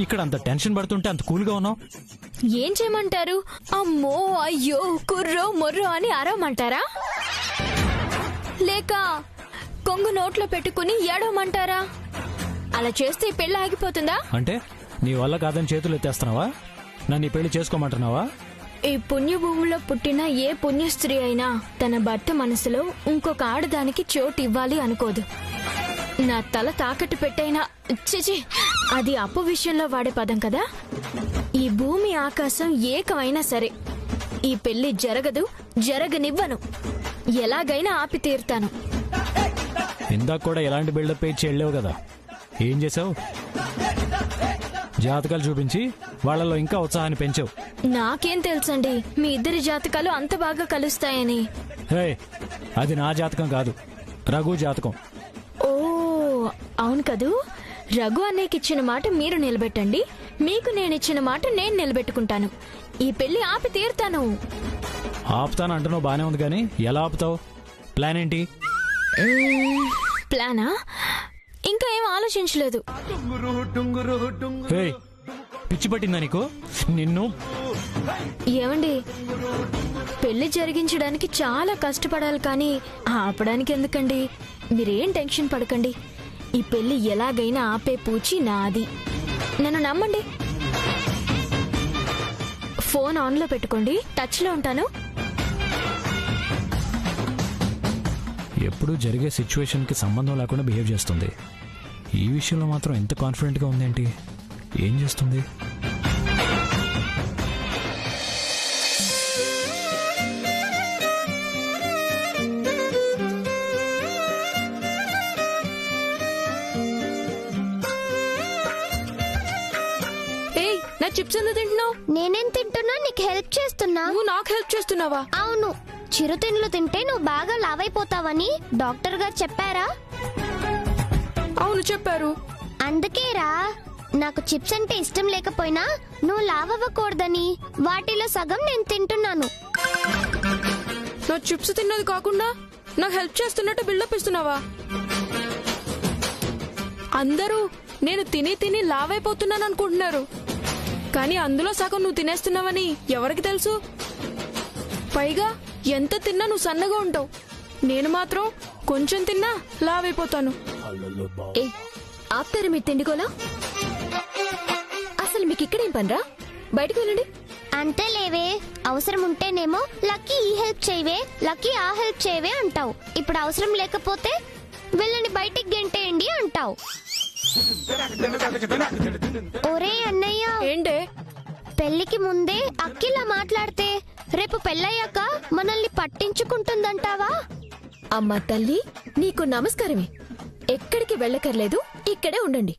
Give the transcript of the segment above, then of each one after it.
ఇక్కడ అంత టెన్షన్ పడుతుంటే అంత కూల్గా ఉన్నావు. ఏం చేయమంటారు? అమ్మో అయ్యో కుర్రో మొర్రో అని అరవమంటారా, లేక కొంగు నోట్లో పెట్టుకుని ఏడవమంటారా? అలా చేస్తే ఈ పెళ్లి ఆగిపోతుందా? అంటే నీ వల్ల కాదని చేతులు ఎత్తేస్తున్నావా? నన్ను ఈ పెళ్లి చేసుకోమంటున్నావా? ఈ పుణ్యభూమిలో పుట్టిన ఏ పుణ్య స్త్రీ అయినా తన భర్త మనసులో ఇంకొక ఆడదానికి చోటు ఇవ్వాలి అనుకోదు. నా తల తాకట్టు పెట్టైనా చిచి, అది అప్పు విషయంలో వాడే పదం కదా. ఈ భూమి ఆకాశం ఏకమైనా సరే ఈ పెళ్లి జరగదు, జరగనివ్వను. ఎలాగైనా ఆపి తీరుతాను. ఇందాక కూడా ఎలాంటి బిల్డప్ ఇచ్చి వెళ్ళావు కదా, ఏం చేసావు? జాతకాలు చూపించి వాళ్ళలో ఇంకా ఉత్సాహాన్ని పెంచావు. నాకేం తెలుసండి మీ ఇద్దరి జాతకాలు అంత బాగా కలుస్తాయని. హే, అది నా జాతకం కాదు, రఘు జాతకం. ఓ అవును కదూ. రఘు అన్నయ్యకి ఇచ్చిన మాట మీరు నిలబెట్టండి, మీకు నేనిచ్చిన మాట నేను నిలబెట్టుకుంటాను. ఈ పెళ్లి ఆపి తీరుతాను. ఆపుతాను అంటున్నావు, బానే ఉంది కానీ ఎలా ఆపుతావు? ప్లాన్ ఏంటి? ప్లానా? ఇంకా ఏం ఆలోచించలేదు. హే, పిచ్చి పట్టిందా నీకు? నిన్ను ఏమండి, పెళ్లి జరిగించడానికి చాలా కష్టపడాలి కానీ ఆపడానికి ఎందుకండి? మీరేం టెన్షన్ పడకండి. ఈ పెళ్లి ఎలాగైనా ఆపే పూచి నాది. నన్ను నమ్మండి. ఫోన్ ఆన్లో పెట్టుకోండి, టచ్లో ఉంటాను. ఎప్పుడు జరిగే సిచ్యువేషన్కి సంబంధం లేకుండా బిహేవ్ చేస్తుంది. ఈ విషయంలో మాత్రం ఎంత కాన్ఫిడెంట్గా ఉందేంటి? ఏం చేస్తుంది? ఏయ్, నా చిప్స్ ఎందుకు తింటున్నావు? నేనేం తింటున్నా? నీకు హెల్ప్ చేస్తున్నా. నువ్వు నాకు హెల్ప్ చేస్తున్నావా? అవును, చిరుతిండ్లు తింటే నువ్వు బాగా లావైపోతావని డాక్టర్ గారు చెప్పారా? అవును చెప్పారు. అందుకేరా నాకు చిప్స్ అంటే ఇష్టం లేకపోయినా నువ్వు లావవ్వకూడదని వాటిలో సగం నేను తింటున్నాను. నా చిప్స్ తిన్నది కాకుండా నాకు హెల్ప్ చేస్తున్నట్టు బిల్డప్ ఇస్తున్నావా? అందరూ నేను తిని తిని లావైపోతున్నాను అనుకుంటున్నారు, కానీ అందులో సగం నువ్వు తినేస్తున్నావని ఎవరికి తెలుసు? పైగా ఎంత తిన్నా నువ్వు సన్నగా ఉంటావు, నేను మాత్రం కొంచెం తిన్నా లావైపోతాను. ఆపుతారు మీ తిండికోలా? అసలు మీకు ఇక్కడేం పనిరా? బయటకు వెళ్ళండి. అంతే లేవే, అవసరం ఉంటేనేమో లక్కీ ఈ హెల్ప్ చేయవే, లక్కీ ఆ హెల్ప్ చేయవే అంటావు. ఇప్పుడు అవసరం లేకపోతే వెళ్ళండి బయటికి గెంటేయండి అంటావు. ఒరే అన్నయ్య, ఏంటే? పెళ్లికి ముందే అక్కిలా మాట్లాడితే రేపు పెళ్ళయ్యాక మనల్ని పట్టించుకుంటుందంటావా? అమ్మ తల్లి, నీకు నమస్కారమే. ఎక్కడికి వెళ్ళకర్లేదు, ఇక్కడే ఉండండి.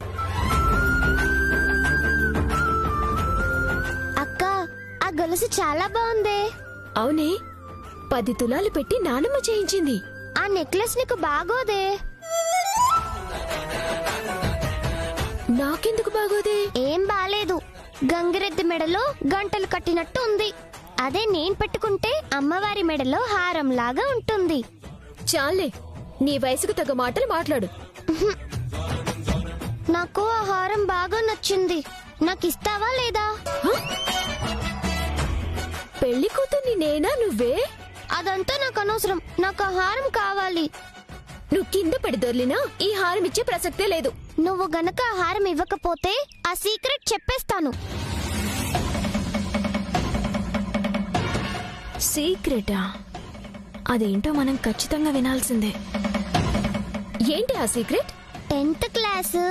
అక్క, ఆ గొలుసు చాలా బాగుందే. అవునే, 10 తులాలు పెట్టి నానమ్మ చేయించింది. ఆ నెక్లెస్ నీకు బాగోదే. నాకెందుకు బాగోదే? ఏం బాలేదు, గంగిరెద్ది మెడలో గంటలు కట్టినట్టు ఉంది. అదే నేను పెట్టుకుంటే అమ్మవారి మెడలో హారం లాగా ఉంటుంది. చాలే, నీ వయసుకు తగ్గ మాటలు మాట్లాడు. నాకు ఆ హారం బాగా నచ్చింది, నాకు ఇస్తావా లేదా? పెళ్లి కూతుర్ని నేనా నువ్వే? అదంతా నాకు అనవసరం, నాకు ఆ హారం కావాలి. నువ్వు కింద పడి దొర్లినా ఈ హారం ఇచ్చే ప్రసక్తే లేదు. నువ్వు గనక ఆ హారం ఇవ్వకపోతే ఆ సీక్రెట్ చెప్పేస్తాను. సీక్రెటా? అదేంటో మనం ఖచ్చితంగా వినాల్సిందే. ఏంటి ఆ సీక్రెట్? 10th class.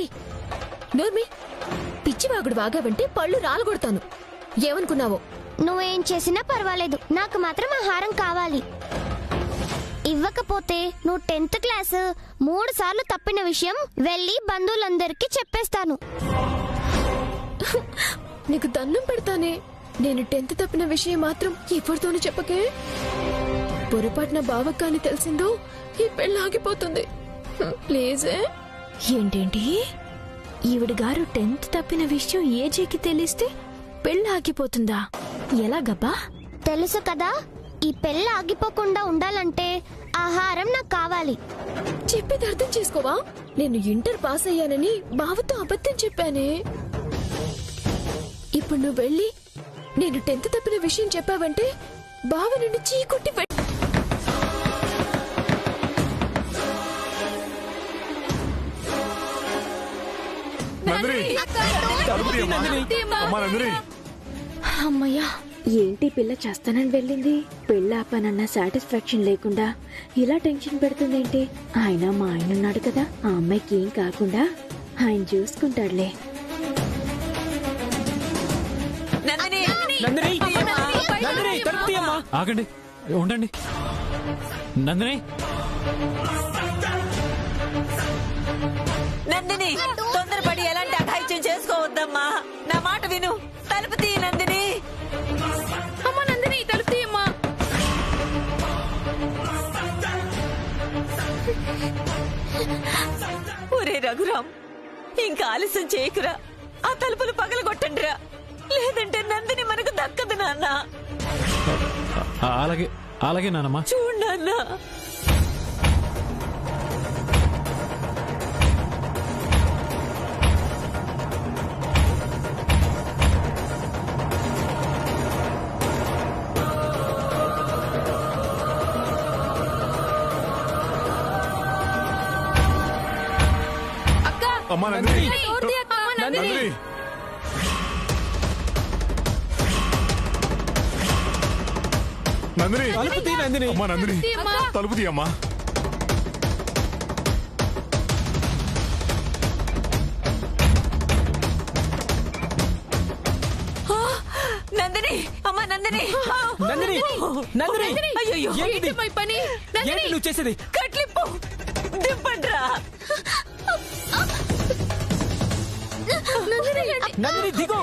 ఏయ్ నోర్మి, పిచ్చివాగుడు వాగావంటే పళ్ళు రాలగొడతాను. ఏమనుకున్నావో? నువ్వేం చేసినా పర్వాలేదు, నాకు మాత్రం ఆ హారం కావాలి. ఇవ్వకపోతే నువ్వు 10th క్లాసు 3 సార్లు తప్పిన విషయం వెళ్ళి బంధువులందరికీ చెప్పేస్తాను. నీకు దండం పెడతానే, నేను 10th తప్పిన విషయం మాత్రం ఎవరితోనూ చెప్పకే. పొరపాటున బావక్కాని తెలిసిందో ఈ పెళ్ళి ఆగిపోతుంది. ప్లీజే. ఏంటేంటి? ఈవిడ గారు 10th తప్పిన విషయం ఏజీకి తెలిస్తే పెళ్ళి ఆగిపోతుందా? ఎలాగబ్బా? తెలుసు కదా, ఈ పెళ్ళి ఆగిపోకుండా ఉండాలంటే ఆహారం నాకు కావాలి. చెప్పేది అర్థం చేసుకోవా? నేను ఇంటర్ పాస్ అయ్యానని బావతో అబద్ధం చెప్పానే. ఇప్పుడు నువ్వు వెళ్ళి నేను 10th తప్పిన విషయం చెప్పావంటే బావ నిన్ను చీకొట్టి అమ్మయ్యా, ఏంటి పిల్ల చేస్తానని వెళ్ళింది? పెళ్ళాపనన్న సాటిస్ఫాక్షన్ లేకుండా ఇలా టెన్షన్ పెడుతుందేంటి? ఆయన మా ఆయన ఉన్నాడు కదా, ఆ అమ్మాయికి ఏం కాకుండా ఆయన చూసుకుంటాడులే. ఆగండి, ఉండండి. నందిని, నందిని, తొందరపడి ఎలాంటి అఘాయిత్యం చేసుకోవద్దమ్మా. నా మాట విను. తలుపు తీ నందిని. అమ్మా నందిని, తలుపు తీయమ్మా. ఒరే రఘురాం, ఇంకా ఆలస్యం చేయకురా. ఆ తలుపులు పగలగొట్టండిరా, లేదంటే నందిని మనకు దక్కదు నాన్న. అలాగే అలాగే నానమ్మా. చూడు నాన్న. అమ్మా నందిని, నందిని, నందిని, తలుపు తీ నందిని. అమ్మా నందిని, తలుపు తీయమ్మా. నందిని, అమ్మా నందిని. నందిని, నందిని, అయ్యో, ఏంటిది? పని ఏంటి నువ్వు చేసేది? కట్లిప్పు దింపండ్రా. నందిని దిగు.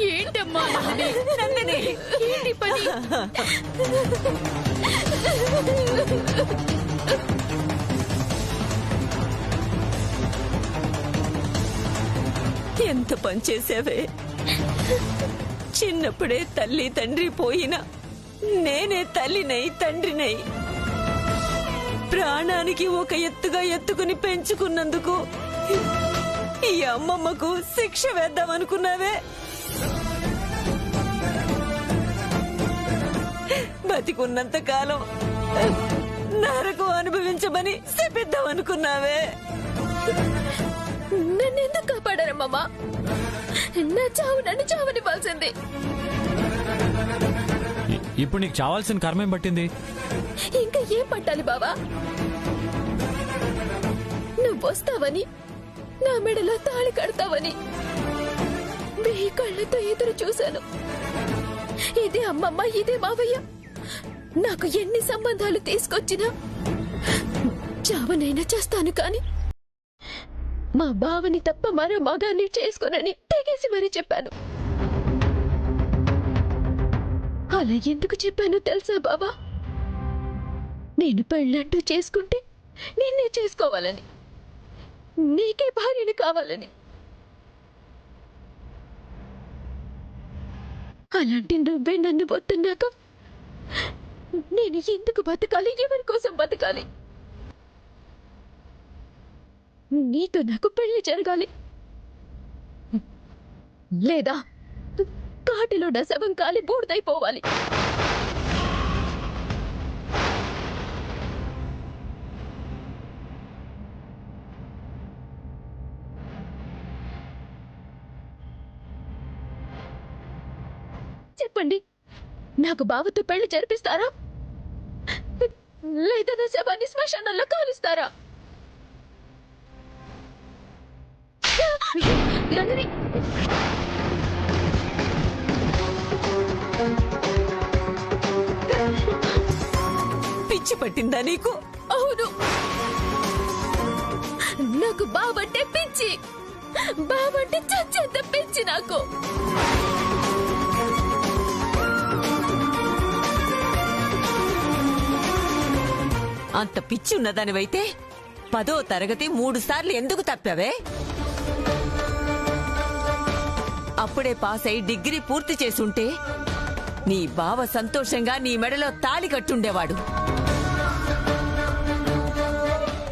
ఏంటమ్మా నందిని, ఏంటి పని? ఎంత పని చేసావే. చిన్నప్పుడే తల్లి తండ్రి పోయినా నేనే తల్లినై తండ్రినై ప్రాణానికి ఒక ఎత్తుగా ఎత్తుకుని పెంచుకున్నందుకు ఈ అమ్మమ్మకు శిక్ష వేద్దామనుకున్నావే. బతికున్నంత కాలం నరకం అనుభవించమని శపిద్దామనుకున్నావే. నన్ను ఎందుకు కాపాడారమ్మా? నా చావు నన్ను చావనివ్వాల్సింది. ఇప్పుడు నీకు చావాల్సిన కర్మేం పట్టింది? ఇంకా ఏం పట్టాలి బావా? నువ్వు వస్తావని, నా మెడలో తాళి కడతావని 1000 కళ్ళతో ఎదురు చూశాను. ఇదే అమ్మమ్మ, ఇదే మావయ్య నాకు ఎన్ని సంబంధాలు తీసుకొచ్చినా చావనైనా చేస్తాను కాని మా బావని తప్ప మరో మగాన్ని చేసుకోనని తెగేసి మరీ చెప్పాను. అలా ఎందుకు చెప్పానో తెలుసా బావా? నేను పెళ్ళంటూ చేసుకుంటే నిన్నే చేసుకోవాలని, నీకే భార్యని కావాలని. అలాంటి నువ్వే నన్ను వద్దన్నాక నేను ఎందుకు బతకాలి? ఎవరి కోసం బతకాలి? నీతో నాకు పెళ్లి జరగాలి, లేదా కాటిలో నా శవం కాలి బూడిదైపోవాలి. చెప్పండి, నాకు బావతో పెళ్లి జరిపిస్తారా, లేదా నా శవాన్ని శ్మశానంలో కాలుస్తారా? నందిని, పిచ్చి పట్టిందా నీకు? అవును, నాకు బావంటే పిచ్చి. బావంటే చచ్చేంత పిచ్చి నాకు. అంత పిచ్చి ఉన్నదానివైతే 10వ తరగతి 3 సార్లు ఎందుకు తప్పావే? అప్పుడే పాస్ అయి డిగ్రీ పూర్తి చేసుంటే నీ బావ సంతోషంగా నీ మెడలో తాళి కట్టుండేవాడు.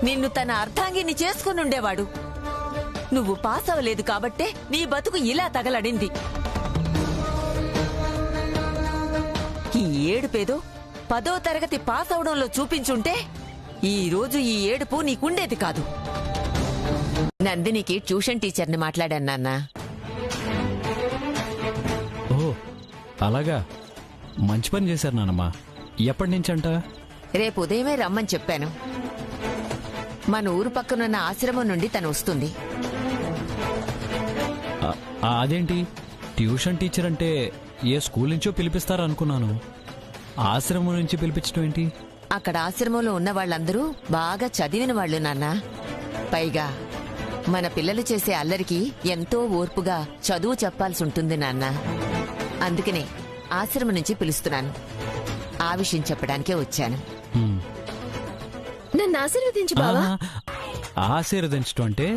నిన్ను తన అర్ధాంగిని చేసుకునుండేవాడు. నువ్వు పాస్ అవ్వలేదు కాబట్టే నీ బతుకు ఇలా తగలడింది. ఈ ఏడుపేదో 10వ తరగతి పాస్ అవడంలో చూపించుంటే ఈ రోజు ఈ ఏడుపు నీకుండేది కాదు. నందినికి ట్యూషన్ టీచర్ని మాట్లాడాను నాన్నా. ఓ అలాగా, మంచి పని చేశారు నానమ్మా. ఎప్పటి నుంచంట? రేపు ఉదయమే రమ్మని చెప్పాను. మన ఊరు పక్కనున్న ఆశ్రమం నుండి తను వస్తుంది. అదేంటి, ట్యూషన్ టీచర్ అంటే ఏ స్కూల్ నుంచో పిలిపిస్తారనుకున్నాను. ఆశ్రమం నుంచి పిలిపించడం ఏంటి? అక్కడ ఆశ్రమంలో ఉన్న వాళ్ళందరూ బాగా చదివిన వాళ్ళు నాన్నా. పైగా మన పిల్లలు చేసే అల్లరికి ఎంతో ఓర్పుగా చదువు చెప్పాల్సి ఉంటుంది నాన్న. అందుకనే ఆశ్రమం నుంచి పిలుస్తున్నాను. ఆ విషయం చెప్పడానికే వచ్చాను. నన్ను ఆశీర్వదించు బావా. ఆశీర్వదించడం అంటే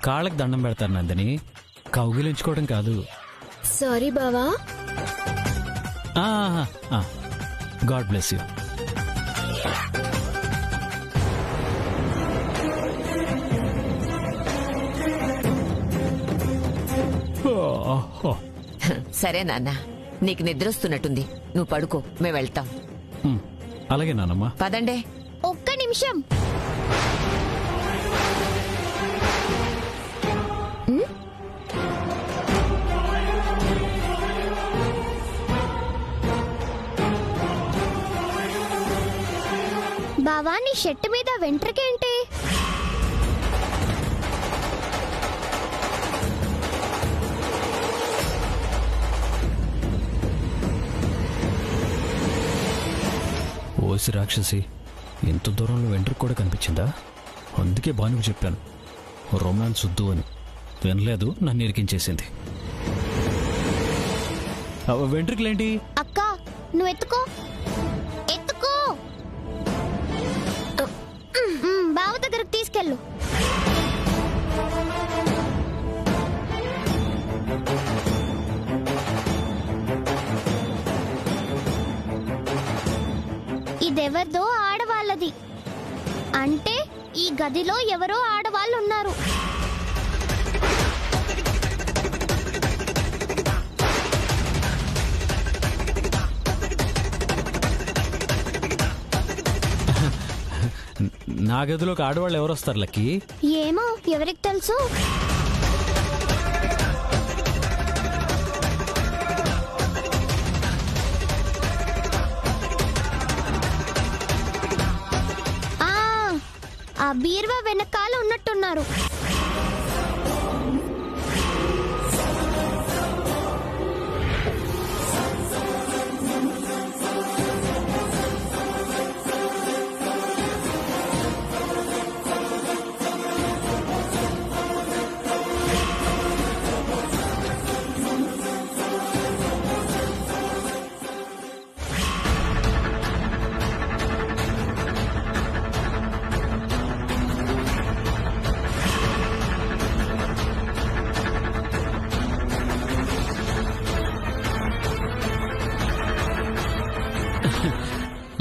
కాళ్ళకి దండం పెడతారు నందిని, కౌగిలించుకోవడం కాదు. సారీ బావా. God bless you. సరే నాన్న, నీకు నిద్రొస్తున్నట్టుంది. నువ్వు పడుకో, మేము వెళ్తాం. అలాగే నానమ్మా. పదండే. ఒక్క నిమిషం. బావా, నీ షర్ట్ మీద వెంట్రుకేంటి? ఓసి రాక్షసి, ఇంత దూరంలో వెంట్రుకు కూడా కనిపించిందా? అందుకే భానుకు చెప్పాను రొమాన్స్ వద్దు అని. వినలేదు, నన్ను ఇరికించేసింది. వెంట్రుకలేంటి? అక్క, నువ్వు ఎత్తుకో. ఎత్తుకో. బావ దగ్గరకు తీసుకెళ్ళు. ఇదెవరిదో ఆడవాళ్ళది. అంటే ఈ గదిలో ఎవరో ఆడవాళ్ళు ఉన్నారు. నా గదిలోకి ఆడవాళ్ళు ఎవరు వస్తారు లక్కీ? ఏమో, ఎవరికి తెలుసు. ఆ బీరువా వెనకాల ఉన్నట్టున్నారు.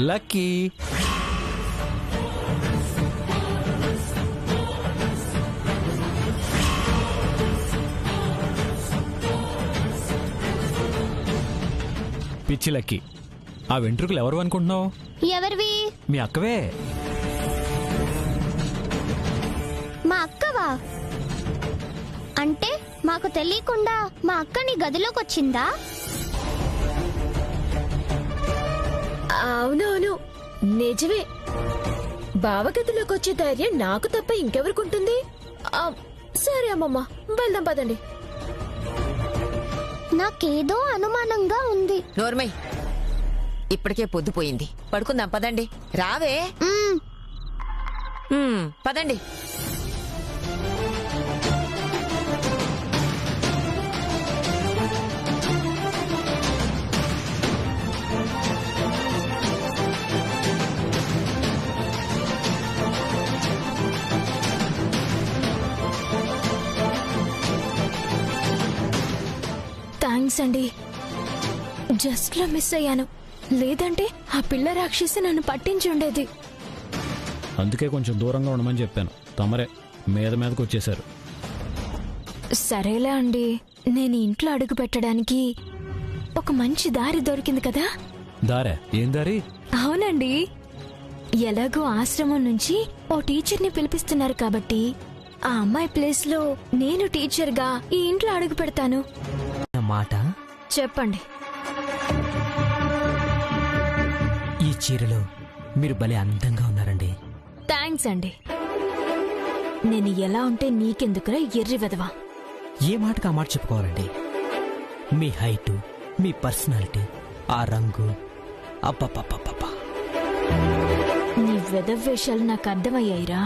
లక్కీ, పిచ్చి లక్కీ, ఆ వెంట్రుకలు ఎవరు అనుకుంటున్నావు? ఎవరివి? మీ అక్కవే. మా అక్కవా? అంటే మాకు తెలియకుండా మా అక్క నీ గదిలోకి వచ్చిందా? అవునవును, నిజమే. బావగదిలోకి వచ్చే ధైర్యం నాకు తప్ప ఇంకెవరికుంటుంది? సరే అమ్మమ్మ, వెళ్దాం పదండి. నాకేదో అనుమానంగా ఉంది. నోర్మై, ఇప్పటికే పొద్దుపోయింది. పడుకుందాం పదండి. రావే. పదండి. థ్యాంక్స్ అండి. జస్ట్ లో మిస్ అయ్యాను. లేదంటే ఆ పిల్ల రాక్షసి నన్ను పట్టించుండేది. అందుకే కొంచెం దూరంగా ఉండమని చెప్పాను. తమరే మీదకు వచ్చేశారు. సరేలే అండి, నేను ఇంట్లో అడుగు పెట్టడానికి ఒక మంచి దారి దొరికింది కదా. దారే? ఏం దారి? అవునండి, ఎలాగో ఆశ్రమం నుంచి ఓ టీచర్ని పిలిపిస్తున్నారు కాబట్టి ఆ అమ్మాయి ప్లేస్ లో నేను టీచర్గా ఈ ఇంట్లో అడుగు పెడతాను. మాట చెప్పండి. ఈ చీరలో మీరు భలే అందంగా ఉన్నారండి. థ్యాంక్స్ అండి. నేను ఎలా ఉంటే నీకెందుకురా ఎర్రి వెదవా? ఏ మాటకు ఆ మాట చెప్పుకోవాలండి. మీ హైటు, మీ పర్సనాలిటీ, ఆ రంగు, అబ్బబ్బబ్బబ్బబ్బా. నీ వెదవేషాలు నాకు అర్థమయ్యాయిరా.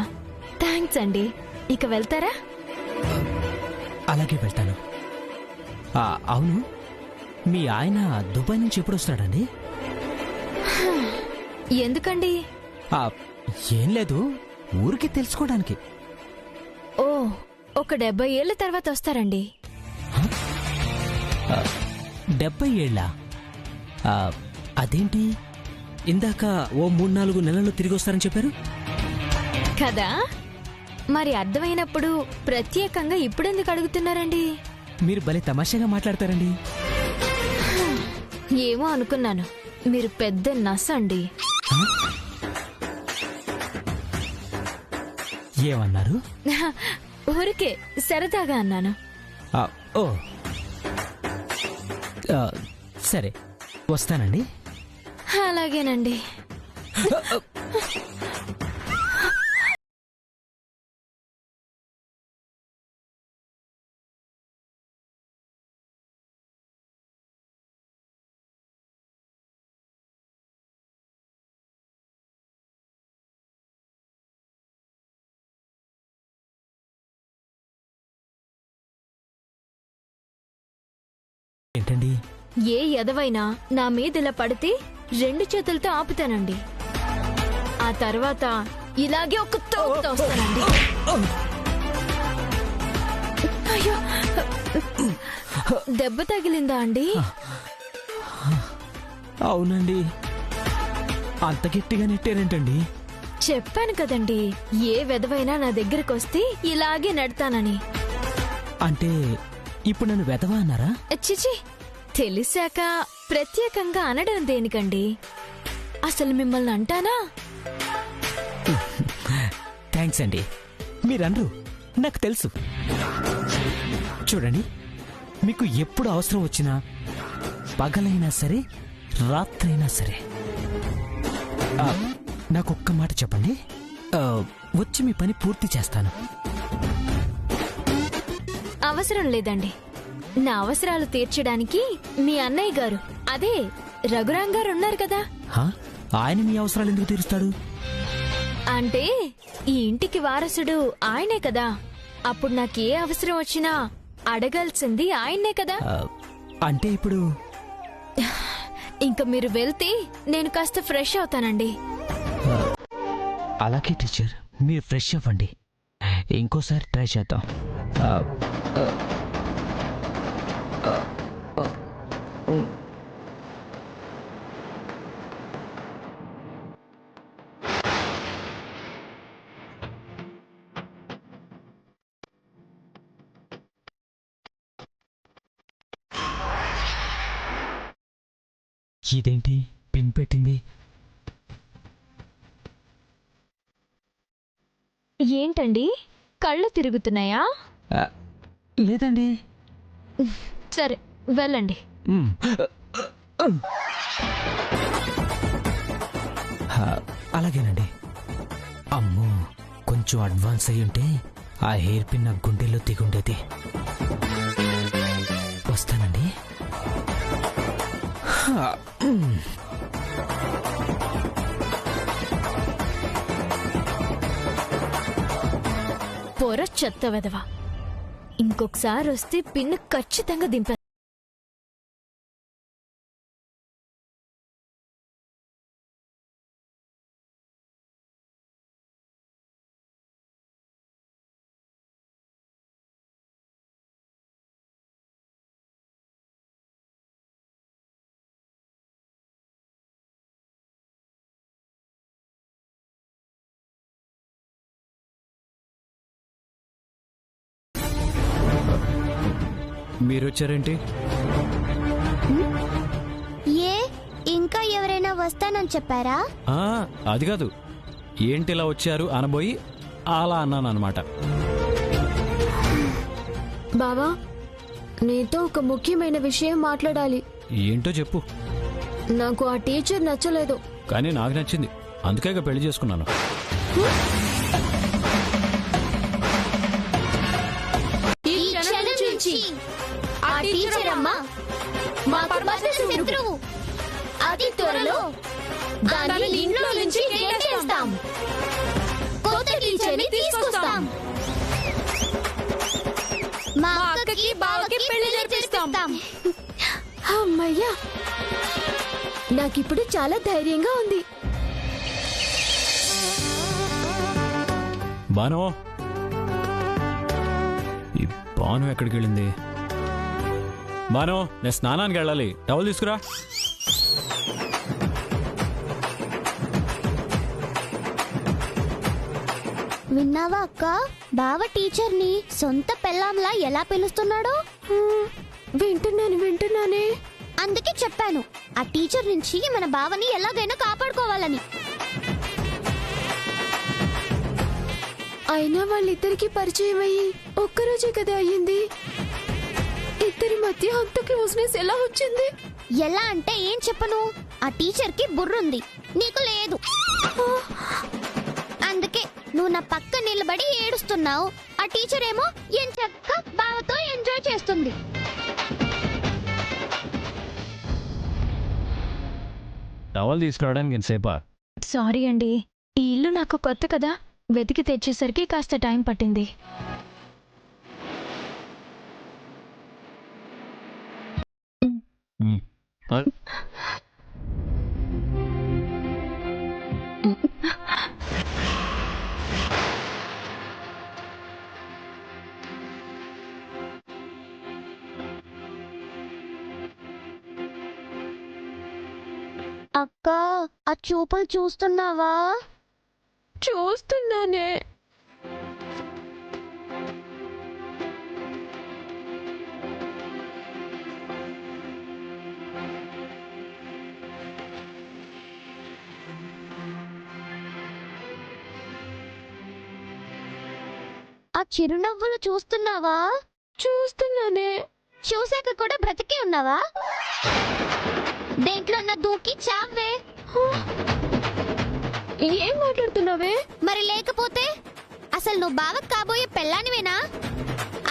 థ్యాంక్స్ అండి. ఇక వెళ్తారా? అలాగే వెళ్తాను. అవును, మీ ఆయన దుబాయ్ నుంచి ఎప్పుడు వస్తాడండి? ఎందుకండి? ఏం లేదు, ఊరికి తెలుసుకోవడానికి. ఓ, ఒక 70 ఏళ్ల తర్వాత వస్తారండి. 70 ఏళ్ళ? అదేంటి, ఇందాక ఓ 3-4 నెలల్లో తిరిగి వస్తారని చెప్పారు కదా. మరి అర్థమైనప్పుడు ప్రత్యేకంగా ఇప్పుడెందుకు అడుగుతున్నారండి? మీరు భలే తమాషాగా మాట్లాడతారండి. ఏమో అనుకున్నాను, మీరు పెద్ద నస అండి. ఏమన్నారు? ఊరికే సరదాగా అన్నాను. ఓ సరే, వస్తానండి. అలాగేనండి. ఏంటండి? ఏ ఎదవైనా నా మీద ఇలా పడితే 2 చేతులతో ఆపుతానండి. ఆ తర్వాత ఇలాగే ఒక తోపుతో వస్తానండి. అయ్యో, దెబ్బ తగిలిందా అండి? అవునండి. అంత గట్టిగా నెట్టారేంటండి? చెప్పాను కదండి, ఏ వెదవైనా నా దగ్గరకు వస్తే ఇలాగే నడతానని. అంటే ఇప్పుడు నన్ను వెధవా అన్నారా? చిచి, తెలిసాక ప్రత్యేకంగా అనడం దేనికండి? అసలు మిమ్మల్ని అంటానా? థ్యాంక్స్ అండి. మీరన్రు, నాకు తెలుసు. చూడండి, మీకు ఎప్పుడు అవసరం వచ్చినా, పగలైనా సరే రాత్రైనా సరే, నాకొక్క మాట చెప్పండి, వచ్చి మీ పని పూర్తి చేస్తాను. అవసరం లేదండి. నా అవసరాలు తీర్చడానికి మీ అన్నయ్య గారు, అదే రఘురాం గారు ఉన్నారు కదా. ఆయన మీ అవసరాలు ఎందుకు తీరుస్తాడు? అంటే ఈ ఇంటికి వారసుడు ఆయనే కదా. అప్పుడు నాకే అవసరం వచ్చినా అడగాల్సింది ఆయన్నే కదా. అంటే ఇప్పుడు ఇంక మీరు వెళ్తే నేను కాస్త ఫ్రెష్ అవుతానండి. అలాగే టీచర్, మీరు ఫ్రెష్ అవ్వండి. ఇంకోసారి ట్రై చేద్దాం. ఇదేంటి పిన్ పెట్టింది? ఏంటండి, కళ్ళు తిరుగుతున్నాయా? లేదండి. సరే, వెళ్ళండి. అలాగేనండి. అమ్మో, కొంచెం అడ్వాన్స్ అయ్యి ఉంటే ఆ హెయిర్ పిన్ నా గుండెల్లో దిగుండేది. వస్తానండి. పొర చెత్త వెదవా. ఇంకొకసారి వస్తే పిన్ను ఖచ్చితంగా దింపే. మీరొచ్చారేంటి? ఏ ఇంకా ఎవరైనా వస్తానని చెప్పారా? అది కాదు, ఏంటి ఇలా వచ్చారు అనబోయి అలా అన్నాను అనమాట. బావా, నీతో ఒక ముఖ్యమైన విషయం మాట్లాడాలి. ఏంటో చెప్పు. నాకు ఆ టీచర్ నచ్చలేదు. కానీ నాకు నచ్చింది, అందుకే ఇక పెళ్లి చేసుకున్నాను. ఈ క్షణం నుంచి ఆ టీచర్ అమ్మ మాకు బద్ద శత్రువు. అతి త్వరలో దాన్ని ఇంట్లో నుంచి గెంటేస్తాం. కొత్త టీచర్ని తీసుకొస్తాం. మా అక్కకి బావకి పెళ్లి జరిపిస్తాం. అమ్మయ్యా, నాకిప్పుడు చాలా ధైర్యంగా ఉంది. బాను, ఈ బాను ఎక్కడికి వెళ్ళింది? బాను, నేను స్నానానికి వెళ్ళాలి, టవల్ తీసుకురా. విన్నావా అక్క, బావ టీచర్ని సొంత పెళ్ళాంలా ఎలా పిలుస్తున్నాడో? వింటున్నానే. అందుకే చెప్పాను, ఆ టీచర్ నుంచి మన బావని ఎలాగైనా కాపాడుకోవాలని. అయినా వాళ్ళిద్దరికి పరిచయం అయ్యి ఒక్కరోజే కదా అయ్యింది. ఇద్దరి మధ్య అంత క్లోజ్నెస్ ఎలా వచ్చింది? ఎలా అంటే ఏం చెప్పను, ఆ టీచర్ కి బుర్రుంది, నీకు లేదు. అందుకే నువ్వు నా పక్క నిలబడి ఏడుస్తున్నావు. ఆ టీచర్ ఏమో ఎంచక్కా బావతో ఎంజాయ్ చేస్తుంది. టవల్ తీసుకురావడానికి ఎంతసేపా? సారీ అండి, ఈ ఇల్లు నాకు కొత్త కదా, వెతికి తెచ్చేసరికి కాస్త టైం పట్టింది. అక్క, ఆ చూపులు చూస్తున్నావా? చూస్తున్నానే. ఆ చిరునవ్వులు చూస్తున్నావా? చూస్తున్నానే. చూసాక కూడా బ్రతికే ఉన్నావా? దేంట్లో దూకి చావే. ఏం మాట్లాడుతున్నావే? మరి లేకపోతే అసలు నువ్వు బావకు కాబోయే పెళ్ళానివేనా?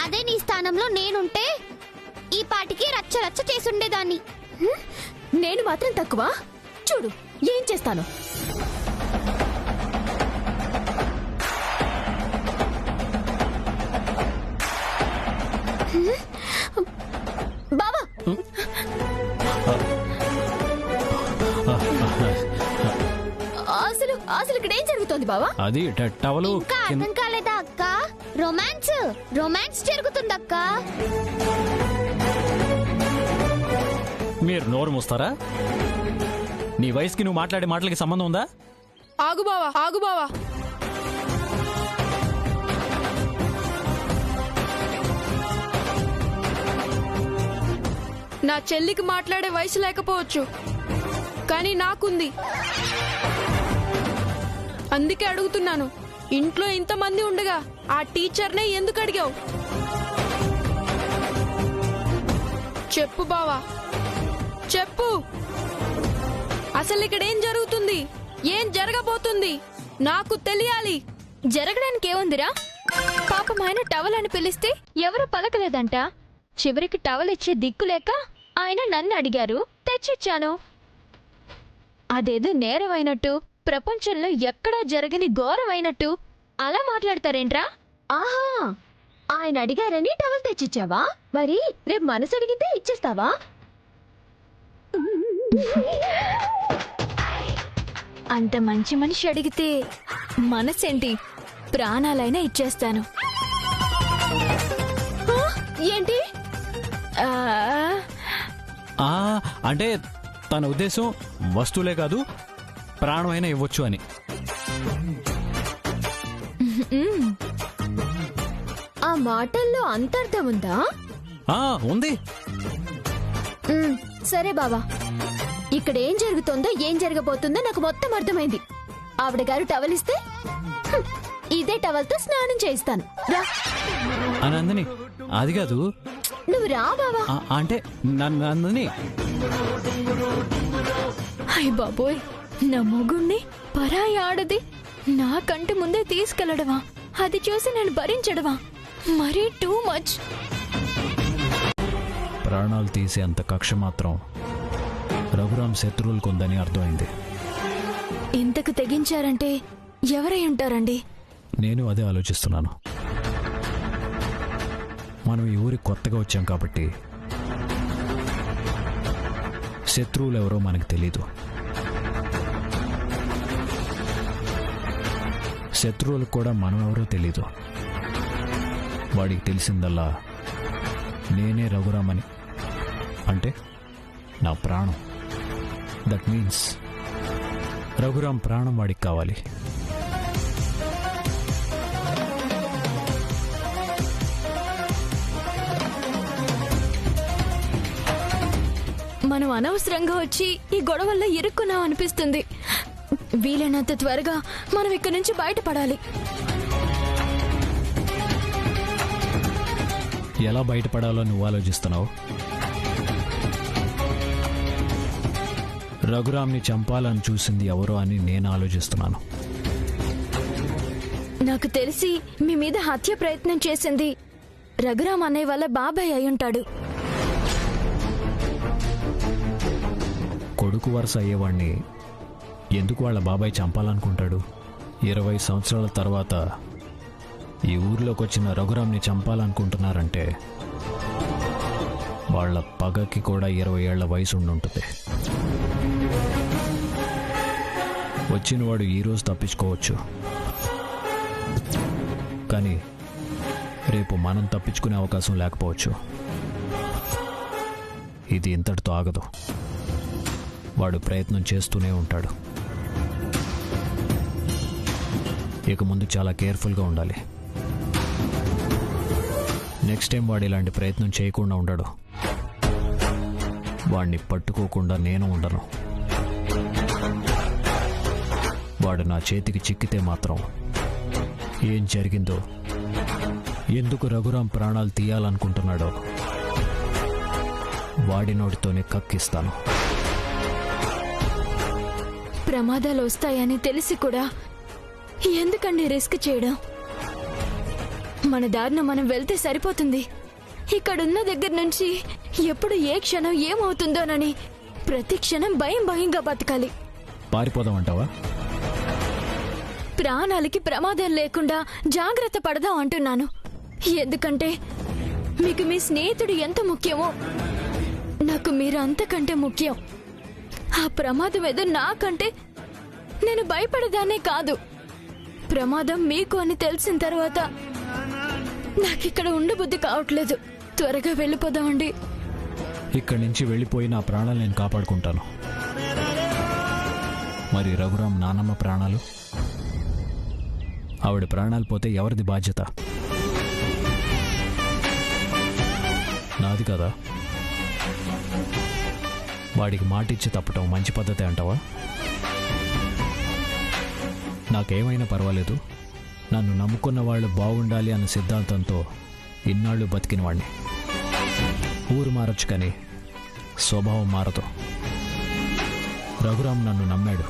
అదే నీ స్థానంలో నేనుంటే ఈ పాటికి రచ్చ రచ్చ చేసుండేదాన్ని. నేను మాత్రం తక్కువ? చూడు ఏం చేస్తాను. బావా, అసలు ఇక్కడ ఏం జరుగుతోంది బావా? అది టవలు ఇంకా అర్థం కాలేదా అక్క? రొమాన్స్ జరుగుతుందక్క. మీరు నోరు మూస్తారా? నీ వయసుకి నువ్వు మాట్లాడే మాటలకి సంబంధం ఉందా? ఆగు బావా. నా చెల్లికి మాట్లాడే వయసు లేకపోవచ్చు, కానీ నాకుంది. అందుకే అడుగుతున్నాను, ఇంట్లో ఇంతమంది ఉండగా ఆ టీచర్నే ఎందుకు అడిగావు? చెప్పు బావా, చెప్పు. అసలు ఇక్కడ ఏం జరుగుతుంది? ఏం జరగబోతుంది? నాకు తెలియాలి. జరగడానికి ఏముందిరా? పాపం ఆయన టవల్ అని పిలిస్తే ఎవరు పలకలేదంట. చివరికి టవల్ ఇచ్చే దిక్కు లేక ఆయన నన్ను అడిగారు, తెచ్చిచ్చాను. అదేదో నేరమైనట్టు, ప్రపంచంలో ఎక్కడా జరగని ఘోరమైనట్టు అలా మాట్లాడతారేంట్రా? ఆహా, ఆయన అడిగారని టవల్ తెచ్చిచ్చావా? మరి రేపు మనసు అడిగితే ఇచ్చేస్తావా? అంత మంచి మనిషి అడిగితే మనసేంటి, ప్రాణాలైనా ఇచ్చేస్తాను. ఏంటి? అంటే తన ఉద్దేశం వస్తువులే కాదు, ప్రాణమైనా ఇవ్వచ్చు అని. ఆ మాటల్లో అంతర్థం ఉందా? ఉంది. సరే బావా, ఇక్కడ ఏం జరుగుతుందో ఏం జరగబోతుందో నాకు మొత్తం అర్థమైంది. ఆవిడ గారు టవల్ ఇస్తే ఇదే టవల్తో స్నానం చేయిస్తాను. రా. నందిని, అది కాదు. నువ్వు రా బావా. అంటే నందిని. అయ్ బాబోయ్, నా మొగుణ్ణి పరాయి ఆడది నా కంటి ముందే తీసుకెళ్లడమా, అది చూసి నేను భరించడమా, మరీ టూ మచ్. ప్రాణాలు తీసేంత కక్ష మాత్రం రఘురామ్ శత్రువులకు ఉందని అర్థమైంది. ఇంతకు తెగించారంటే ఎవరై ఉంటారండి? నేను అదే ఆలోచిస్తున్నాను. మనం ఈ ఊరికి కొత్తగా వచ్చాం కాబట్టి శత్రువులు ఎవరో మనకు తెలీదు. శత్రువులకు కూడా మనం ఎవరో తెలీదు. వాడికి తెలిసిందల్లా నేనే రఘురామని, అంటే నా ప్రాణం. దట్ మీన్స్ రఘురామ్ ప్రాణం వాడికి కావాలి. మనం అనవసరంగా వచ్చి ఈ గొడవల్లో ఇరుక్కున్నాం అనిపిస్తుంది. వీలైనంత త్వరగా మనం ఇక్కడి నుంచి బయటపడాలి. ఎలా బయటపడాలో నువ్వు ఆలోచిస్తున్నావు? రఘురామ్ని చంపాలని చూసింది ఎవరో అని నేను ఆలోచిస్తున్నాను. నాకు తెలిసి మీ మీద హత్య ప్రయత్నం చేసింది రఘురామ్ అనే వాళ్ళ బాబాయ్ అయి ఉంటాడు. కొడుకు వరుస అయ్యేవాణ్ణి ఎందుకు వాళ్ళ బాబాయ్ చంపాలనుకుంటాడు? 20 సంవత్సరాల తర్వాత ఈ ఊర్లోకి వచ్చిన రఘురామ్ని చంపాలనుకుంటున్నారంటే వాళ్ళ పగకి కూడా 20 ఏళ్ల వయసు ఉండుంటుంది. వచ్చినవాడు ఈరోజు తప్పించుకోవచ్చు, కానీ రేపు మనం తప్పించుకునే అవకాశం లేకపోవచ్చు. ఇది ఇంతటితో ఆగదు. వాడు ప్రయత్నం చేస్తూనే ఉంటాడు. ఇక ముందు చాలా కేర్ఫుల్గా ఉండాలి. నెక్స్ట్ టైం వాడు ఇలాంటి ప్రయత్నం చేయకుండా ఉండడు. వాడిని పట్టుకోకుండా నేను ఉండను. వాడు నా చేతికి చిక్కితే మాత్రం ఏం జరిగిందో, ఎందుకు రఘురామ్ ప్రాణాలు తీయాలనుకుంటున్నాడో వాడి నోటితోనే కక్కిస్తాను. ప్రమాదాలు వస్తాయని తెలిసి కూడా ఎందుకండి రిస్క్ చేయడం? మన దారిన మనం వెళ్తే సరిపోతుంది. ఇక్కడున్న దగ్గర నుంచి ఎప్పుడు ఏ క్షణం ఏమవుతుందోనని ప్రతి క్షణం భయంగా బతకాలి. పారిపోదామంటావా? ప్రాణాలకి ప్రమాదం లేకుండా జాగ్రత్త పడదాం అంటున్నాను. ఎందుకంటే మీకు మీ స్నేహితుడు ఎంత ముఖ్యమో నాకు మీరు అంతకంటే ముఖ్యం. ఆ ప్రమాదం ఏదో నాకంటే నేను భయపడేదాన్నే కాదు. ప్రమాదం మీకు అని తెలిసిన తర్వాత నాకిక్కడ ఉండబుద్ధి కావట్లేదు. త్వరగా వెళ్ళిపోదామండి. ఇక్కడి నుంచి వెళ్ళిపోయి నా ప్రాణాలు నేను కాపాడుకుంటాను. మరి రఘురామ్ నానమ్మ ప్రాణాలు? ఆవిడ ప్రాణాలు పోతే ఎవరిది బాధ్యత? నాది కదా. వాడికి మాటిచ్చి తప్పటం మంచి పద్ధతి అంటావా? నాకేమైనా పర్వాలేదు, నన్ను నమ్ముకున్న వాళ్ళు బాగుండాలి అన్న సిద్ధాంతంతో ఇన్నాళ్ళు బతికిన వాడిని. ఊరు మారచ్చు కానీ స్వభావం మారదు. రఘురామ్ నన్ను నమ్మాడు.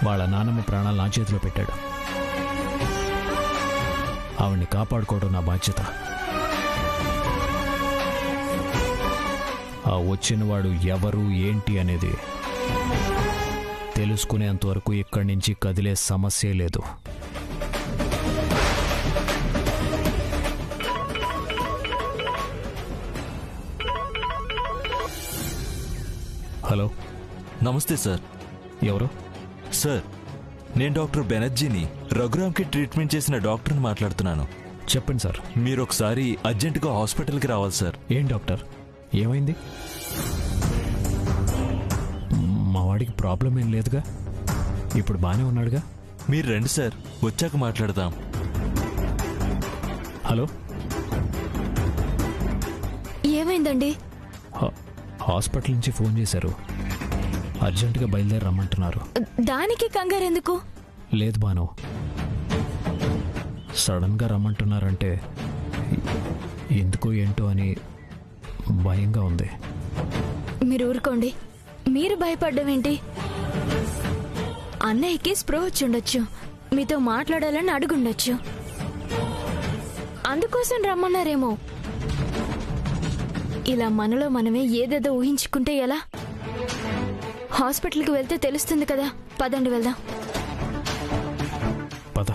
వాళ్ళ నానమ్మ ప్రాణాలు నా చేతిలో పెట్టాడు. ఆవిడ్ని కాపాడుకోవడం నా బాధ్యత. ఆ వచ్చినవాడు ఎవరు ఏంటి అనేది తెలుసుకునేంత వరకు ఇక్కడి నుంచి కదిలే సమస్యే లేదు. హలో, నమస్తే సార్. ఎవరు? సార్, నేను డాక్టర్ బెనర్జీని, రఘురామ్కి ట్రీట్మెంట్ చేసిన డాక్టర్ని మాట్లాడుతున్నాను. చెప్పండి సార్. మీరు ఒకసారి అర్జెంటుగా హాస్పిటల్కి రావాలి సార్. ఏం డాక్టర్, ఏమైంది? మా వాడికి ప్రాబ్లం ఏం లేదుగా, ఇప్పుడు బాగానే ఉన్నాడుగా. మీరు రండి సార్, వచ్చాక మాట్లాడదాం. హలో, ఏమైందండి? హాస్పిటల్ నుంచి ఫోన్ చేశారు. అర్జెంటుగా బయలుదేరి రమ్మంటున్నారు. దానికి కంగారు ఎందుకు? లేదు బాను, సడన్గా రమ్మంటున్నారంటే ఎందుకో ఏంటో అని భయంగా ఉంది. మీరు ఊరుకోండి. మీరు భయపడ్డం ఏంటి? అన్నయ్యకి స్ప్రో వచ్చి ఉండొచ్చు, మీతో మాట్లాడాలని అడుగుండొచ్చు, అందుకోసం రమ్మన్నారేమో. ఇలా మనలో మనమే ఏదేదో ఊహించుకుంటే ఎలా? హాస్పిటల్కి వెళ్తే తెలుస్తుంది కదా. పదండి వెళ్దాం. పద.